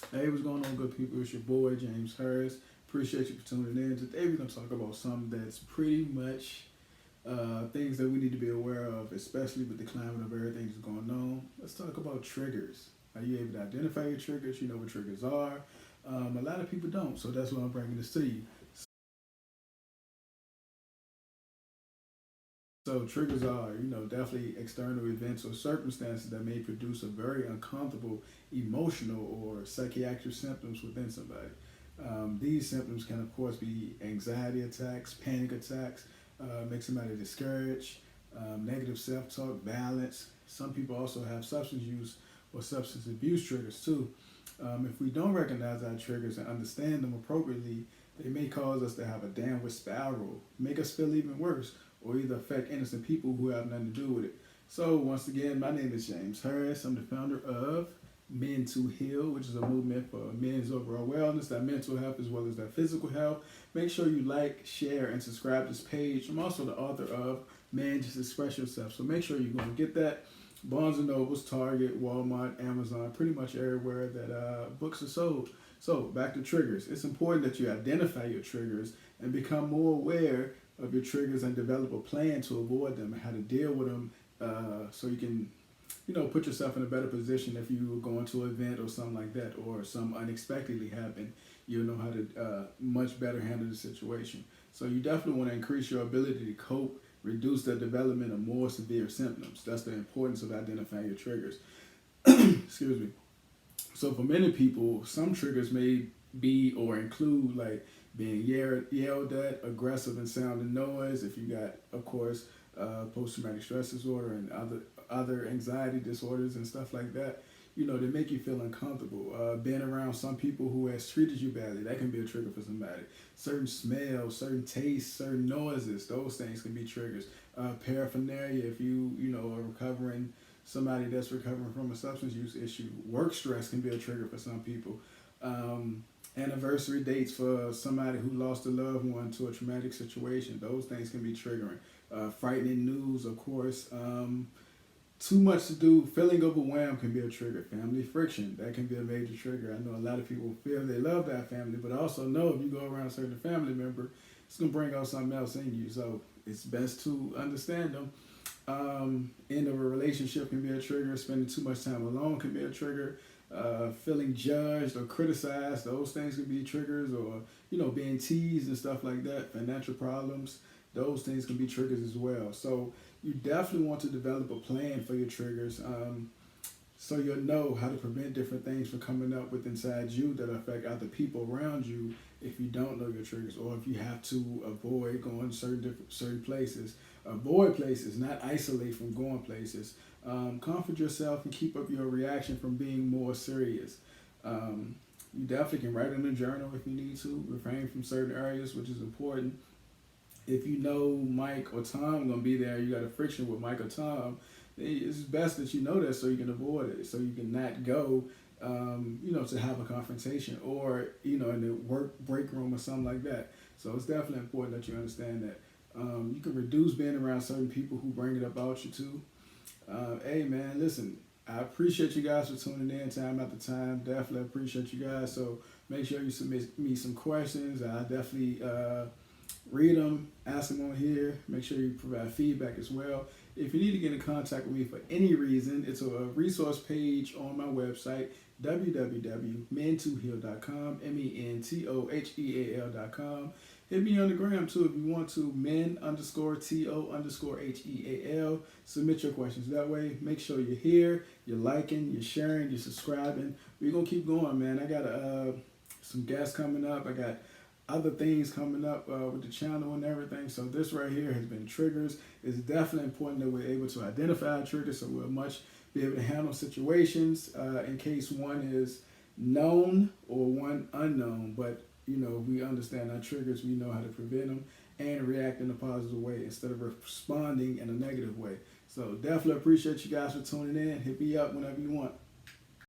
Hey, what's going on, good people? It's your boy, James Harris. Appreciate you for tuning in. Today, we're going to talk about something that's pretty much things that we need to be aware of, especially with the climate of everything that's going on. Let's talk about triggers. Are you able to identify your triggers? You know what triggers are. A lot of people don't, so that's why I'm bringing this to you. So triggers are, definitely external events or circumstances that may produce a very uncomfortable emotional or psychiatric symptoms within somebody. These symptoms can, of course, be anxiety attacks, panic attacks, make somebody discouraged, negative self-talk, balance. Some people also have substance use or substance abuse triggers too. If we don't recognize our triggers and understand them appropriately, they may cause us to have a downward spiral, make us feel even worse, or either affect innocent people who have nothing to do with it. So, once again, my name is James Harris. I'm the founder of Men to Heal, which is a movement for men's overall wellness, that mental health as well as that physical health. Make sure you like, share, and subscribe to this page. I'm also the author of Man Just Express Yourself. So make sure you're going to get that. Barnes& and Nobles, Target, Walmart, Amazon, pretty much everywhere that books are sold. So back to triggers. It's important that you identify your triggers and become more aware of your triggers and develop a plan to avoid them and how to deal with them so you can put yourself in a better position if you were going to an event or something like that, or some unexpectedly happened. You'll know how to much better handle the situation. So you definitely want to increase your ability to cope, reduce the development of more severe symptoms. That's the importance of identifying your triggers. Excuse me. So for many people, some triggers may be or include like being yelled at, aggressive and sounding noise. If you got, of course, post-traumatic stress disorder and other anxiety disorders and stuff like that, they make you feel uncomfortable. Being around some people who has treated you badly, that can be a trigger for somebody. Certain smells, certain tastes, certain noises, those things can be triggers. Paraphernalia, if are recovering, somebody that's recovering from a substance use issue. Work stress can be a trigger for some people. Anniversary dates for somebody who lost a loved one to a traumatic situation, those things can be triggering. Frightening news, of course. Too much to do, feeling overwhelmed can be a trigger. Family friction, that can be a major trigger. I know a lot of people feel they love that family, but also know if you go around a certain family member, it's going to bring out something else in you. So it's best to understand them. End of a relationship can be a trigger. Spending too much time alone can be a trigger. Feeling judged or criticized, those things can be triggers. Or being teased and stuff like that. Financial problems, those things can be triggers as well. So you definitely want to develop a plan for your triggers, so you'll know how to prevent different things from coming up with inside you that affect other people around you if you don't know your triggers, or if you have to avoid going certain places. Avoid places, not isolate from going places. Comfort yourself and keep up your reaction from being more serious. You definitely can write in a journal if you need to. Refrain from certain areas, which is important. If you know Mike or Tom gonna be there, you got a friction with Mike or Tom, it's best that you know that so you can avoid it, so you can not go, to have a confrontation, or in the work break room or something like that. So it's definitely important that you understand that. You can reduce being around certain people who bring it about you too. Hey man, listen, I appreciate you guys for tuning in time after time. Definitely appreciate you guys. So make sure you submit me some questions. I definitely read them, ask them on here. Make sure you provide feedback as well. If you need to get in contact with me for any reason, it's a resource page on my website, www.mentoheal.com, mentoheal.com. Hit me on the gram too if you want to, men_to_heal. Submit your questions that way. Make sure you're here, you're liking, you're sharing, you're subscribing. We're going to keep going, man. I got some guests coming up. I got other things coming up with the channel and everything. So this right here has been triggers. It's definitely important that we're able to identify triggers so we'll much be able to handle situations in case one is known or one unknown. But we understand our triggers, we know how to prevent them and react in a positive way instead of responding in a negative way. So definitely appreciate you guys for tuning in. Hit me up whenever you want.